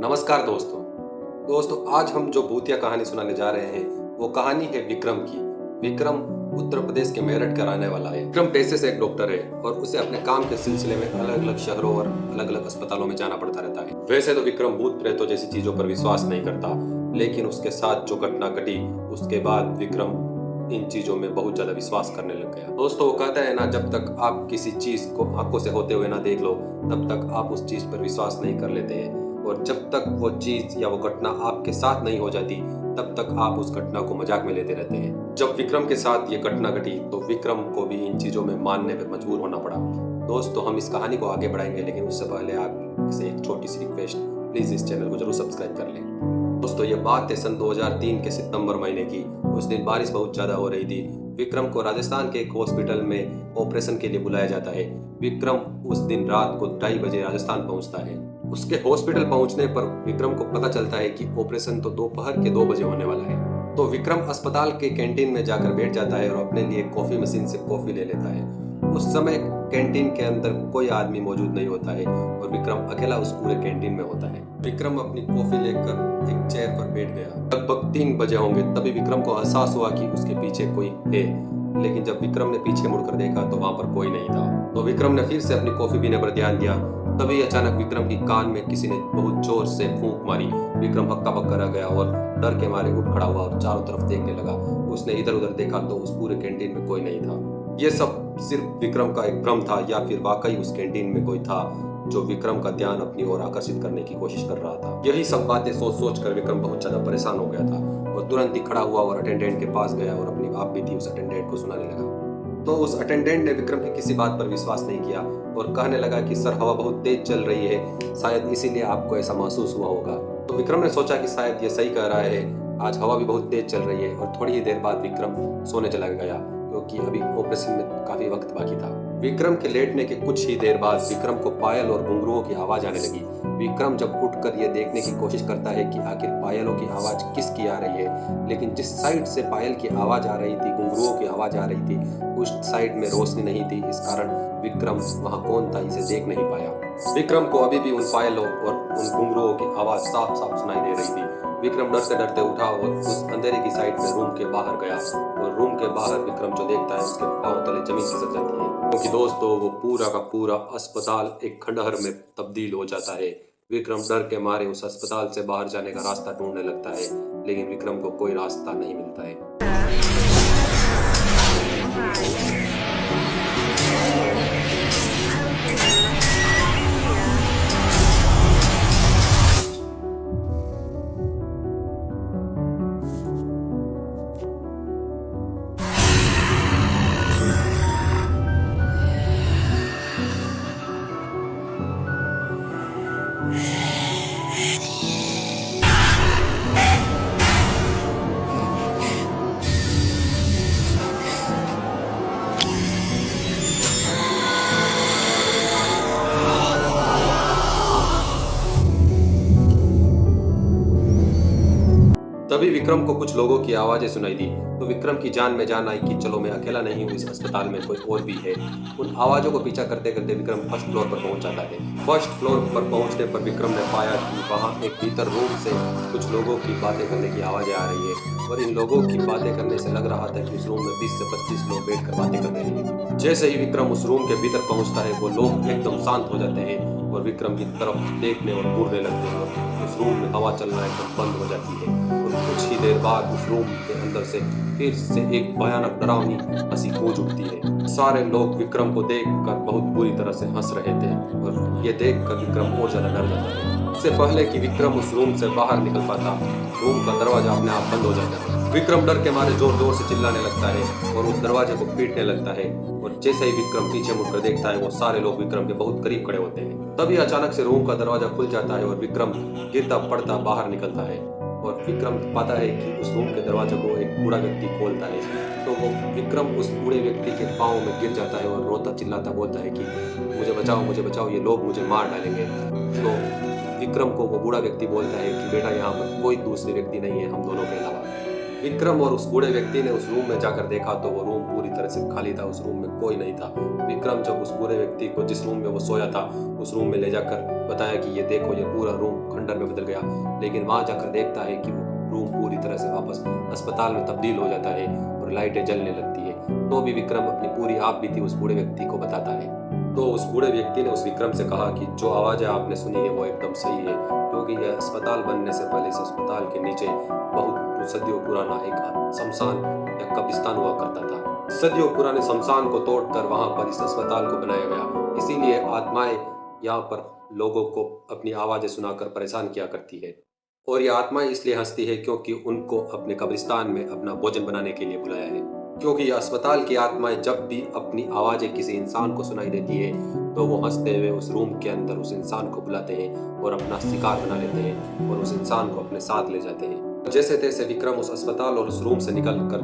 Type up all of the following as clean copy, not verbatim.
नमस्कार दोस्तों आज हम जो भूतिया कहानी सुनाने जा रहे हैं वो कहानी है विक्रम की। विक्रम उत्तर प्रदेश के मेरठ का रहने वाला है। विक्रम पेशे से एक डॉक्टर है और उसे अपने काम के सिलसिले में अलग अलग शहरों और अलग अलग अस्पतालों में जाना पड़ता रहता है। वैसे तो विक्रम भूत प्रेतों जैसी चीजों पर विश्वास नहीं करता, लेकिन उसके साथ जो घटना घटी उसके बाद विक्रम इन चीजों में बहुत ज्यादा विश्वास करने लग गया। दोस्तों, वो कहता है ना, जब तक आप किसी चीज को आंखों से होते हुए ना देख लो तब तक आप उस चीज पर विश्वास नहीं कर लेते हैं, और जब तक वो चीज या वो घटना आपके साथ नहीं हो जाती तब तक आप उस घटना को मजाक में लेते रहते हैं। जब विक्रम के साथ ये घटना घटी तो विक्रम को भी इन चीजों में मानने पर मजबूर होना पड़ा। दोस्तों, हम इस कहानी को आगे बढ़ाएंगे, लेकिन उससे पहले आपसे एक छोटी सी रिक्वेस्ट, प्लीज इस चैनल को जरूर सब्सक्राइब कर लें। दोस्तों, ये बात है सन 2003 के सितंबर महीने की। उस दिन बारिश बहुत ज्यादा हो रही थी। विक्रम को राजस्थान के एक हॉस्पिटल में ऑपरेशन के लिए बुलाया जाता है। विक्रम उस दिन रात को 2:30 बजे राजस्थान पहुंचता है। उसके हॉस्पिटल पहुंचने पर विक्रम को पता चलता है कि ऑपरेशन तो दोपहर के 2 बजे होने वाला है। तो विक्रम अस्पताल के कैंटीन में जाकर बैठ जाता है और अपने लिए कॉफी मशीन से कॉफी ले लेता है। उस समय कैंटीन के अंदर कोई आदमी मौजूद नहीं होता है और विक्रम अकेला उस पूरे कैंटीन में होता है। विक्रम अपनी कॉफी लेकर एक चेयर पर बैठ गया। लगभग 3 बजे होंगे तभी विक्रम को एहसास हुआ कि उसके पीछे कोई है, लेकिन जब विक्रम ने पीछे मुड़कर देखा तो वहां पर कोई नहीं था। तो विक्रम ने फिर से अपनी कॉफी पीने पर ध्यान दिया। तभी अचानक विक्रम की कान में किसी ने बहुत जोर से फूंक मारी। विक्रम हक्का बक्का रह गया और डर के मारे उठ खड़ा हुआ और चारों तरफ देखने लगा। उसने इधर उधर देखा तो उस पूरे कैंटीन में कोई नहीं था। यह सब सिर्फ विक्रम का एक भ्रम था, या फिर वाकई उस कैंटीन में कोई था जो विक्रम का ध्यान अपनी ओर आकर्षित करने की कोशिश कर रहा था। यही सब बातें सोच सोच कर विक्रम बहुत ज्यादा परेशान हो गया था और तुरंत ही खड़ा हुआ और अटेंडेंट के पास गया और अपनी बात भी थी उस अटेंडेंट को सुनाने लगा। तो उस अटेंडेंट ने विक्रम की किसी बात पर विश्वास नहीं किया और कहने लगा कि सर, हवा बहुत तेज चल रही है, शायद इसीलिए आपको ऐसा महसूस हुआ होगा। तो विक्रम ने सोचा कि शायद ये सही कह रहा है, आज हवा भी बहुत तेज चल रही है। और थोड़ी ही देर बाद विक्रम सोने चला गया क्योंकि अभी ऑपरेशन में काफी वक्त बाकी था। विक्रम के लेटने के कुछ ही देर बाद विक्रम को पायल और घुंघरुओं की आवाज आने लगी। विक्रम जब उठकर यह देखने की कोशिश करता है कि आखिर पायलों की आवाज किसकी आ रही है, लेकिन जिस साइड से पायल की आवाज आ रही थी, घुंघरुओं की आवाज आ रही थी, उस साइड में रोशनी नहीं थी। इस कारण विक्रम वहां कौन था इसे देख नहीं पाया। विक्रम को अभी भी उन पायलों और उन घुंघरुओं की आवाज साफ साफ सुनाई दे रही थी। विक्रम डरते डरते उठा और उस अंधेरे की साइड में रूम के बाहर गया और रूम के बाहर विक्रम जो देखता है उसके पांव तले जमीन खिसक जाती है, क्योंकि दोस्तों वो पूरा का पूरा अस्पताल एक खंडहर में तब्दील हो जाता है। विक्रम डर के मारे उस अस्पताल से बाहर जाने का रास्ता ढूंढने लगता है, लेकिन विक्रम को कोई रास्ता नहीं मिलता है। तभी विक्रम को कुछ लोगों की आवाजें सुनाई दी। तो विक्रम की जान में जान आई कि चलो, मैं अकेला नहीं हूँ, इस अस्पताल में कोई और भी है। उन आवाजों को पीछा करते करते विक्रम फर्स्ट फ्लोर पर पहुंच जाता है। फर्स्ट फ्लोर पर पहुंचने पर विक्रम ने पाया कि वहां एक भीतर रूम से कुछ लोगों की बातें करने की आवाजें आ रही है और इन लोगों की बातें करने से लग रहा था कि उस रूम में 20 से 25 लोग बैठकर बातें कर रहे हैं। जैसे ही विक्रम उस रूम के भीतर पहुंचता है वो लोग एकदम शांत हो जाते हैं और विक्रम की तरफ देखने और मुड़ने लगते हैं और उस रूम में हवा चलना एकदम बंद हो जाती है। और कुछ ही देर बाद उस रूम के अंदर से फिर से एक भयानक डरावनी हंसी गूंज उठती है। सारे लोग विक्रम को देखकर बहुत बुरी तरह से हंस रहे थे और ये देखकर विक्रम और ज्यादा डर जाता है। इससे पहले कि विक्रम उस रूम से बाहर निकल पाता, रूम का दरवाजा अपने आप बंद हो जाता है। विक्रम डर के मारे जोर जोर से चिल्लाने लगता है और उस दरवाजे को पीटने लगता है और जैसे ही विक्रम पीछे मुड़कर देखता है वो सारे लोग विक्रम के बहुत करीब खड़े होते हैं। तभी अचानक से रूम का दरवाजा खुल जाता है और विक्रम गिरता पड़ता बाहर निकलता है और विक्रम पाता है कि उस रूम के दरवाजे को एक बूढ़ा व्यक्ति खोलता है। तो वो विक्रम उस बूढ़े व्यक्ति के पाँव में गिर जाता है और रोता चिल्लाता बोलता है कि मुझे बचाओ, ये लोग मुझे मार डालेंगे। तो विक्रम को वो बूढ़ा व्यक्ति बोलता है कि बेटा, यहाँ पर कोई दूसरे व्यक्ति नहीं है हम दोनों के अलावा। विक्रम और उस बूढ़े व्यक्ति ने उस रूम में जाकर देखा तो वो रूम पूरी तरह से खाली था, उस रूम में कोई नहीं था। विक्रम जब उस बूढ़े व्यक्ति को जिस रूम में वो सोया था उस रूम में ले जाकर बताया कि ये देखो ये पूरा रूम खंडर में बदल गया, लेकिन वहां जाकर देखता है कि वो रूम पूरी तरह से वापस अस्पताल में तब्दील हो जाता है और लाइटें जलने लगती है। तो भी विक्रम अपनी पूरी आपबीती उस बूढ़े व्यक्ति को बताता है। तो उस बूढ़े व्यक्ति ने उस विक्रम से कहा कि जो आवाज़ें आपने सुनी है वो एकदम सही है, क्योंकि यह अस्पताल बनने से पहले इस अस्पताल के नीचे बहुत सदियों पुराना एक शमशान या कब्रिस्तान हुआ करता था। सदियों पुराने शमशान को तोड़कर वहां पर इस अस्पताल को बनाया गया। इसीलिए आत्माएं यहाँ पर लोगों को अपनी आवाज़ें सुनाकर परेशान किया करती है। और ये आत्माएं इसलिए हंसती है क्योंकि उनको अपने कब्रिस्तान में अपना भोजन बनाने के लिए बुलाया है। क्योंकि ये अस्पताल की आत्माएं जब भी अपनी आवाज़ें किसी इंसान को सुनाई देती है तो वो हंसते हुए उस रूम के अंदर उस इंसान को बुलाते हैं और अपना शिकार बना लेते हैं और उस इंसान को अपने साथ ले जाते हैं। जैसे तैसे विक्रम उस अस्पताल और उस रूम से निकलकर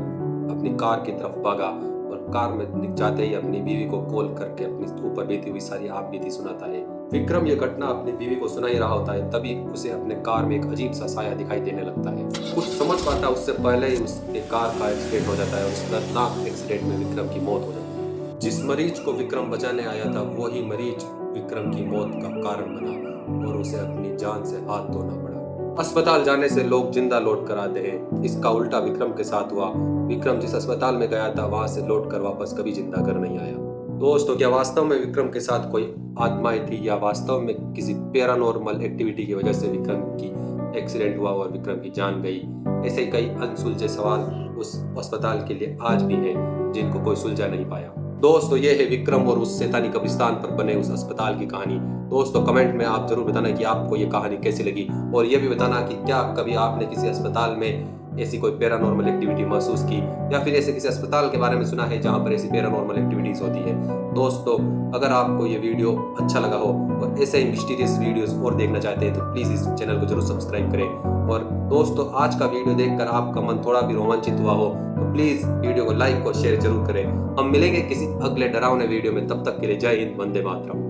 अपनी कार की तरफ भागा और कार में जाते ही अपनी बीवी को कॉल करके अपनी ऊपर बीती हुई सारी आपबीती सुनाता है। विक्रम ये घटना अपनी बीवी को सुना ही रहा होता है, तभी उसे अपने कार में एक अजीब सा साया दिखाई देने लगता है। कुछ समझ पाता है उससे पहले ही उसके कार का एक्सीडेंट हो जाता है और उस दर्दनाक एक्सीडेंट में विक्रम की मौत हो जाती है। जिस मरीज को विक्रम बचाने आया था वही मरीज विक्रम की मौत का कारण बना और उसे अपनी जान से हाथ धोना पड़ा। अस्पताल जाने से लोग जिंदा लौट कर आते हैं, इसका उल्टा विक्रम के साथ हुआ। विक्रम जिस अस्पताल में गया था वहां से लौट कर वापस कभी जिंदा घर नहीं आया। दोस्तों, क्या वास्तव में विक्रम के साथ कोई आत्माएं थी या वास्तव में किसी पैरानॉर्मल एक्टिविटी की वजह से विक्रम की एक्सीडेंट हुआ और विक्रम की जान गई? ऐसे कई अनसुलझे सवाल उस अस्पताल के लिए आज भी हैं जिनको कोई सुलझा नहीं पाया। दोस्तों, ये है विक्रम और उस शैतानी कब्रिस्तान पर बने उस अस्पताल की कहानी। दोस्तों, कमेंट में आप जरूर बताना कि आपको ये कहानी कैसी लगी और ये भी बताना कि क्या कभी आपने किसी अस्पताल में ऐसी कोई पैरानॉर्मल एक्टिविटी महसूस की या फिर ऐसे किसी अस्पताल के बारे में सुना है जहां पर ऐसी पैरानॉर्मल एक्टिविटीज होती है। दोस्तों, अगर आपको ये वीडियो अच्छा लगा हो और ऐसे ही मिस्टीरियस वीडियोस और देखना चाहते हैं तो प्लीज़ इस चैनल को जरूर सब्सक्राइब करें। और दोस्तों, आज का वीडियो देखकर आपका मन थोड़ा भी रोमांचित हुआ हो तो प्लीज़ वीडियो को लाइक और शेयर जरूर करें। हम मिलेंगे किसी अगले डरावने वीडियो में, तब तक के लिए जय हिंद, वंदे मातरम।